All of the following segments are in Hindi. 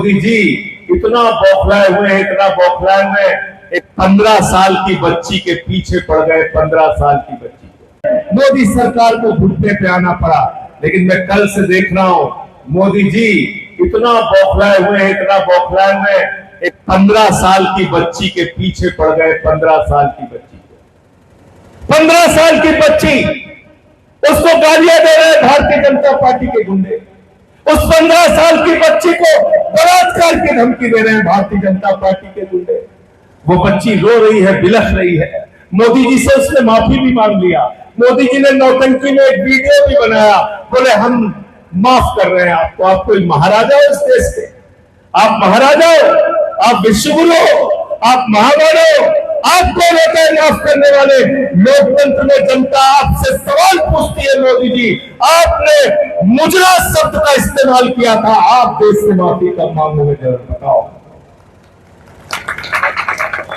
मोदी जी इतना बौखलाए हुए हैं, इतना बौखलाए हुए हैं, एक 15 साल की बच्ची के पीछे पड़ गए। 15 साल की बच्ची, मोदी सरकार को घुटने पे आना पड़ा। लेकिन मैं कल से देख रहा हूं, मोदी जी इतना बौखलाए हुए हैं, इतना बौखलाए हुए हैं, एक 15 साल की बच्ची के पीछे पड़ गए। 15 साल की बच्ची, 15 साल की बच्ची, उसको गालियां दे रहे हैं भारतीय जनता पार्टी के गुंडे। उस 15 साल की बच्ची को बलात्कार की धमकी दे रहे हैं भारतीय जनता पार्टी के गुंडे। वो बच्ची रो रही है, बिलख रही है। मोदी जी से उसने माफी भी मांग लिया। मोदी जी ने नौटंकी में एक वीडियो भी बनाया, बोले हम माफ कर रहे हैं आपको। आप कोई महाराजा हो इस देश के, आप महाराजा हो, आप विश्वगुरु हो, आप महामानव हो। आपको होता है माफ करने वाले। लोकतंत्र में जनता आपसे सवाल पूछती है, मोदी जी आपने मुजरा शब्द का इस्तेमाल किया था, आप देश से माफी कब मांगोगे जरा बताओ।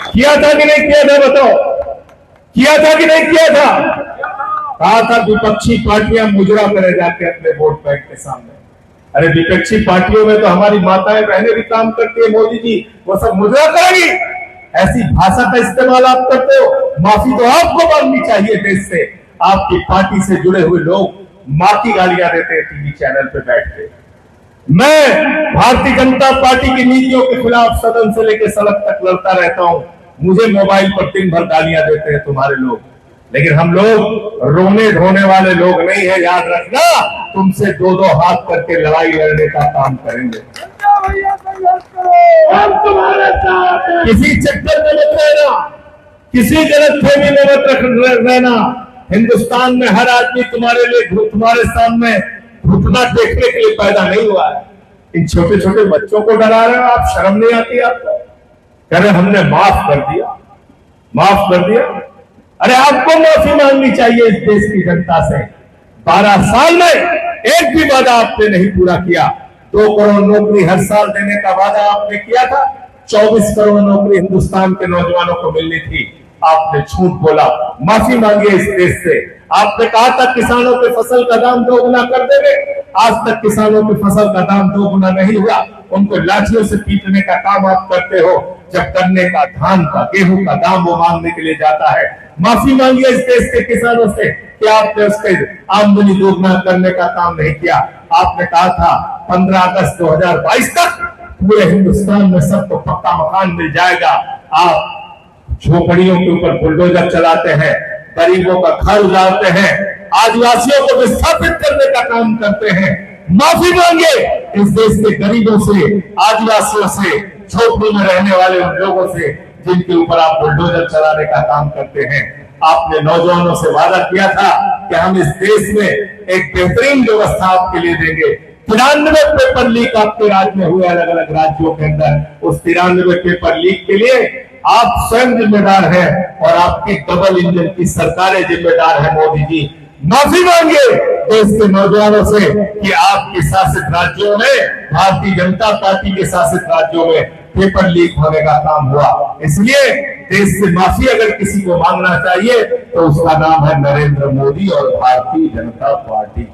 किया था कि नहीं किया था बताओ, किया था कि नहीं किया था? कहा था विपक्षी पार्टियां मुजरा करे जाके अपने वोट बैंक के सामने। अरे विपक्षी पार्टियों में तो हमारी माताएं बहनें भी काम करती है, मोदी जी वो सब मुजरा करेगी? ऐसी भाषा का इस्तेमाल आप करते हो, माफी तो आपको मांगनी चाहिए देश से। आपकी पार्टी से जुड़े हुए लोग मां की गालियां देते हैं टीवी चैनल पे बैठ के। मैं भारतीय जनता पार्टी की नीतियों के खिलाफ सदन से लेकर सड़क तक लड़ता रहता हूं। मुझे मोबाइल पर दिन भर गालियां देते हैं तुम्हारे लोग, लेकिन हम लोग रोने धोने वाले लोग नहीं है, याद रखना। तुमसे 2-2 हाथ करके लड़ाई लड़ने का काम करेंगे। हम तुम्हारे साथ, किसी चक्कर में मत रहना, किसी गलतफहमी में मत रहना। हिंदुस्तान में हर आदमी तुम्हारे लिए, तुम्हारे सामने घुटना टेकने के लिए पैदा नहीं हुआ है। इन छोटे छोटे बच्चों को डरा रहे हो आप, शर्म नहीं आती आपको? कह रहे हमने माफ कर दिया, माफ कर दिया। अरे आपको माफी मांगनी चाहिए इस देश की जनता से। 12 साल में एक भी वादा आपने नहीं पूरा किया। 2 करोड़ नौकरी हर साल देने का वादा आपने किया था। 24 करोड़ नौकरी हिंदुस्तान के नौजवानों को मिलनी थी, आपने झूठ बोला। माफी मांगिए इस देश से। आपने कहा था किसानों के फसल का दाम 2 गुना कर देंगे, आज तक किसानों के फसल का दाम 2 गुना नहीं हुआ। उनको लाठियों से पीटने का काम आप करते हो, जब गन्ने का, धान का, गेहूं का दाम वो मांगने के लिए जाता है। माफी मांगिए इस देश के किसानों से कि आपने उसके आमदनी दोगुना करने का काम नहीं किया। आपने कहा था 15 अगस्त 2022 तक पूरे हिंदुस्तान में सबको पक्का मकान मिल जाएगा। आप झोपड़ियों के ऊपर बुलडोजर चलाते हैं, गरीबों का घर उजाड़ते हैं, आदिवासियों को विस्थापित करने का काम करते हैं। माफी मांगे इस देश के गरीबों से, आदिवासियों से, झोपड़ी में रहने वाले उन लोगों से जिनके ऊपर आप बुलडोजर चलाने का काम करते हैं। आपने नौजवानों से वादा किया था कि हम इस देश में एक बेहतरीन व्यवस्था आपके लिए देंगे। 93 पेपर लीक आपके राज्य में हुए, अलग अलग राज्यों के अंदर। उस 93 पेपर लीक के लिए आप स्वयं जिम्मेदार हैं और आपकी डबल इंजन की सरकारें जिम्मेदार है। मोदी जी माफी मांगे देश के नौजवानों से कि आपके शासित राज्यों में, भारतीय जनता पार्टी के शासित राज्यों में पेपर लीक होने का काम हुआ। इसलिए देश से माफी अगर किसी को मांगना चाहिए तो उसका नाम है नरेंद्र मोदी और भारतीय जनता पार्टी।